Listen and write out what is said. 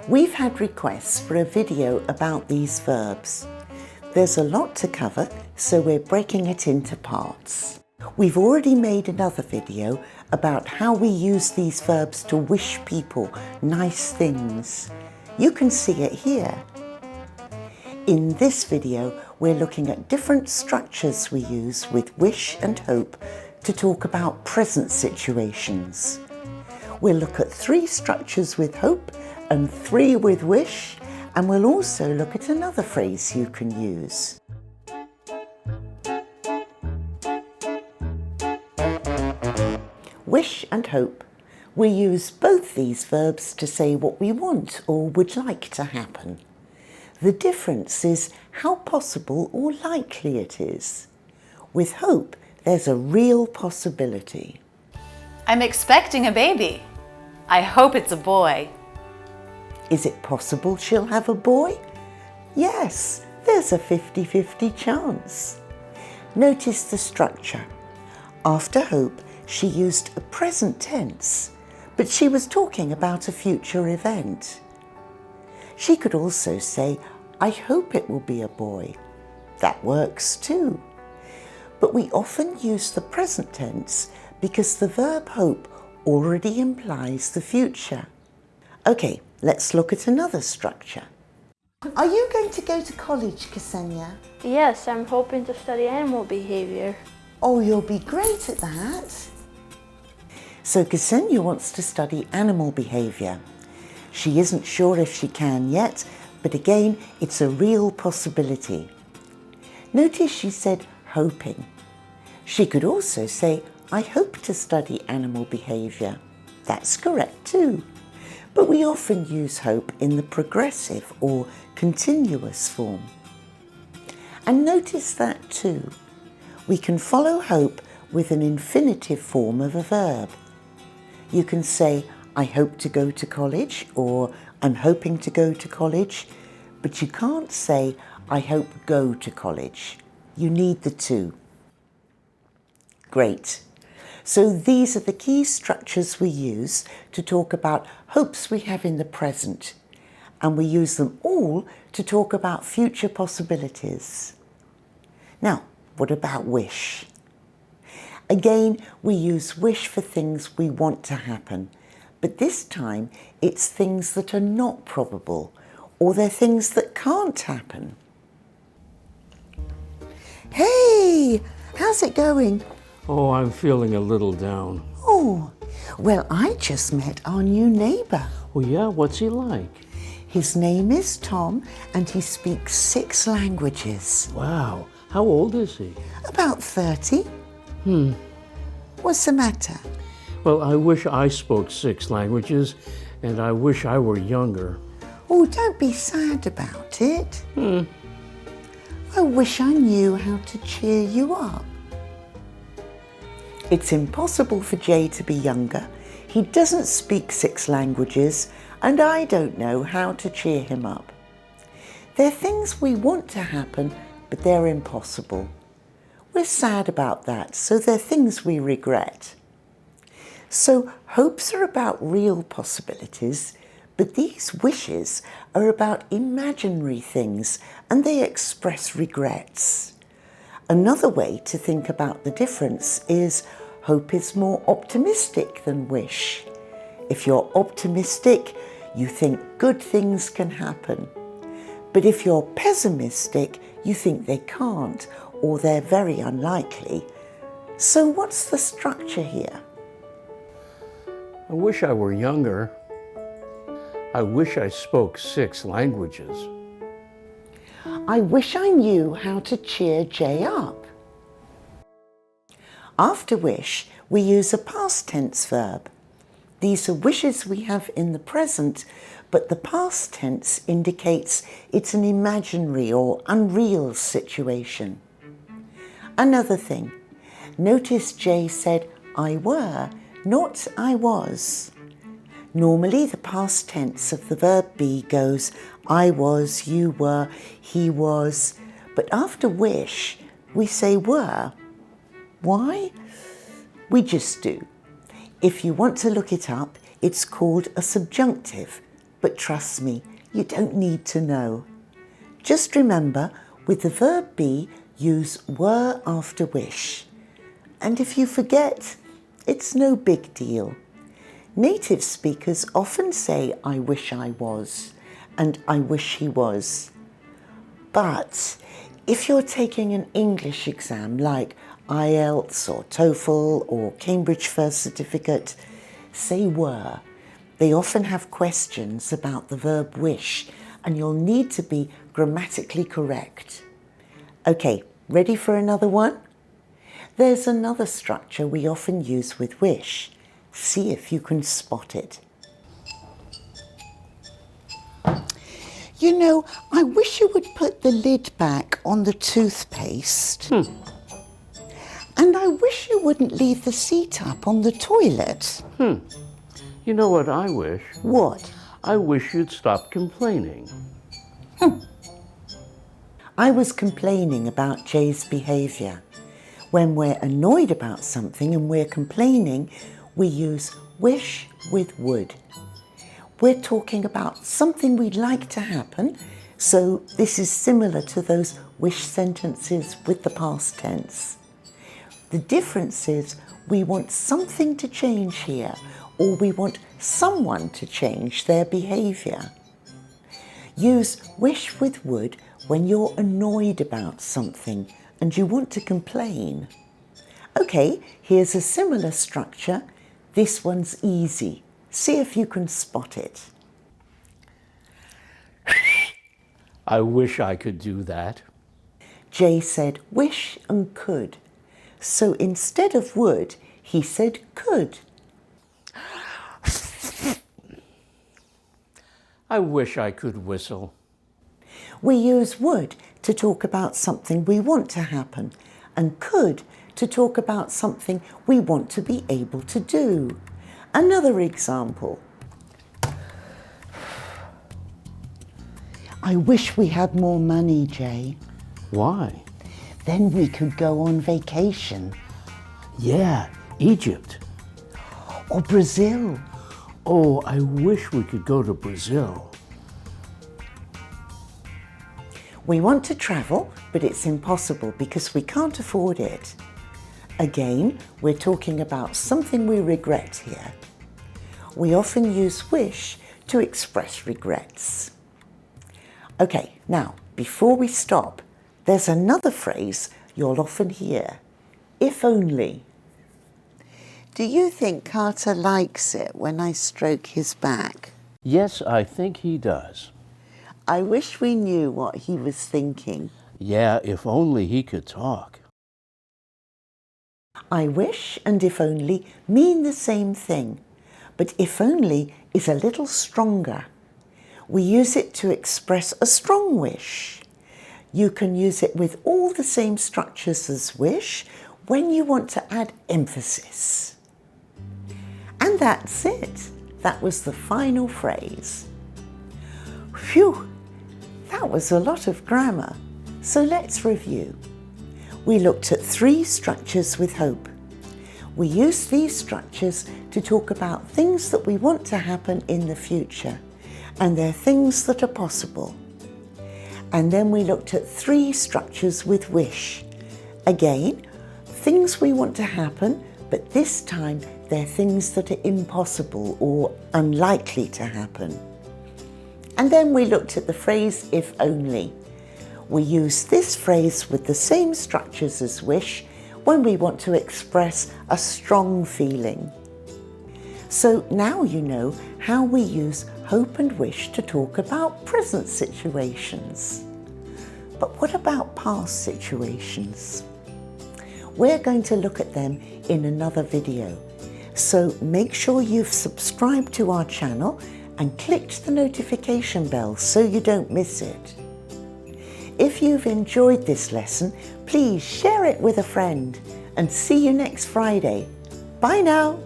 We've had requests for a video about these verbs. There's a lot to cover, so we're breaking it into parts. We've already made another video about how we use these verbs to wish people nice things. You can see it here. In this video, we're looking at different structures we use with wish and hope to talk about present situations. We'll look at 3 structures with hope and 3 with wish, and we'll also look at another phrase you can use. Wish and hope. We use both these verbs to say what we want or would like to happen. The difference is how possible or likely it is. With hope, there's a real possibility. I'm expecting a baby. I hope it's a boy. Is it possible she'll have a boy? Yes, there's a 50-50 chance. Notice the structure. After hope, she used a present tense, but she was talking about a future event. She could also say, I hope it will be a boy. That works too. But we often use the present tense because the verb hope already implies the future. Okay, let's look at another structure. Are you going to go to college, Ksenia? Yes, I'm hoping to study animal behavior. Oh, you'll be great at that. So Ksenia wants to study animal behavior. She isn't sure if she can yet, but again, it's a real possibility. Notice she said hoping. She could also say, I hope to study animal behavior. That's correct too. But we often use hope in the progressive or continuous form. And notice that too. We can follow hope with an infinitive form of a verb. You can say, I hope to go to college, or I'm hoping to go to college, but you can't say, I hope go to college. You need the two. Great. So these are the key structures we use to talk about hopes we have in the present, and we use them all to talk about future possibilities. Now, what about wish? Again, we use wish for things we want to happen, but this time it's things that are not probable, or they're things that can't happen. Hey, how's it going? Oh, I'm feeling a little down. Oh, well, I just met our new neighbour. Oh yeah? What's he like? His name is Tom and he speaks 6 languages. Wow. How old is he? About 30. What's the matter? Well, I wish I spoke 6 languages, and I wish I were younger. Oh, don't be sad about it. I wish I knew how to cheer you up. It's impossible for Jay to be younger. He doesn't speak 6 languages, and I don't know how to cheer him up. They're things we want to happen, but they're impossible. We're sad about that, so they're things we regret. So hopes are about real possibilities, but these wishes are about imaginary things, and they express regrets. Another way to think about the difference is hope is more optimistic than wish. If you're optimistic, you think good things can happen. But if you're pessimistic, you think they can't, or they're very unlikely. So what's the structure here? I wish I were younger. I wish I spoke 6 languages. I wish I knew how to cheer Jay up. After wish, we use a past tense verb. These are wishes we have in the present, but the past tense indicates it's an imaginary or unreal situation. Another thing, notice Jay said I were, not I was. Normally the past tense of the verb be goes I was, you were, he was, but after wish we say were. Why? We just do. If you want to look it up, it's called a subjunctive, but trust me, you don't need to know. Just remember, with the verb be, use were after wish. And if you forget, it's no big deal. Native speakers often say, I wish I was, and I wish he was. But if you're taking an English exam like IELTS or TOEFL or Cambridge First Certificate, say were. They often have questions about the verb wish, and you'll need to be grammatically correct. Okay, ready for another one? There's another structure we often use with wish. See if you can spot it. You know, I wish you would put the lid back on the toothpaste. And I wish you wouldn't leave the seat up on the toilet. You know what I wish? What? I wish you'd stop complaining. I was complaining about Jay's behaviour. When we're annoyed about something and we're complaining, we use wish with would. We're talking about something we'd like to happen, so this is similar to those wish sentences with the past tense. The difference is we want something to change here, or we want someone to change their behaviour. Use wish with would when you're annoyed about something and you want to complain. Okay, here's a similar structure. This one's easy. See if you can spot it. I wish I could do that. Jay said wish and could. So instead of would, he said could. I wish I could whistle. We use would to talk about something we want to happen, and could to talk about something we want to be able to do. Another example. I wish we had more money, Jay. Why? Then we could go on vacation. Yeah, Egypt. Or Brazil. Oh, I wish we could go to Brazil. We want to travel, but it's impossible because we can't afford it. Again, we're talking about something we regret here. We often use wish to express regrets. Okay, now, before we stop, there's another phrase you'll often hear. If only. Do you think Carter likes it when I stroke his back? Yes, I think he does. I wish we knew what he was thinking. Yeah, if only he could talk. I wish and if only mean the same thing, but if only is a little stronger. We use it to express a strong wish. You can use it with all the same structures as wish when you want to add emphasis. And that's it. That was the final phrase. Phew, that was a lot of grammar. So let's review. We looked at 3 structures with hope. We use these structures to talk about things that we want to happen in the future, and they're things that are possible. And then we looked at 3 structures with wish. Again, things we want to happen, but this time they're things that are impossible or unlikely to happen. And then we looked at the phrase if only. We use this phrase with the same structures as wish when we want to express a strong feeling. So now you know how we use hope and wish to talk about present situations. But what about past situations? We're going to look at them in another video. So make sure you've subscribed to our channel and clicked the notification bell so you don't miss it. If you've enjoyed this lesson, please share it with a friend and see you next Friday. Bye now.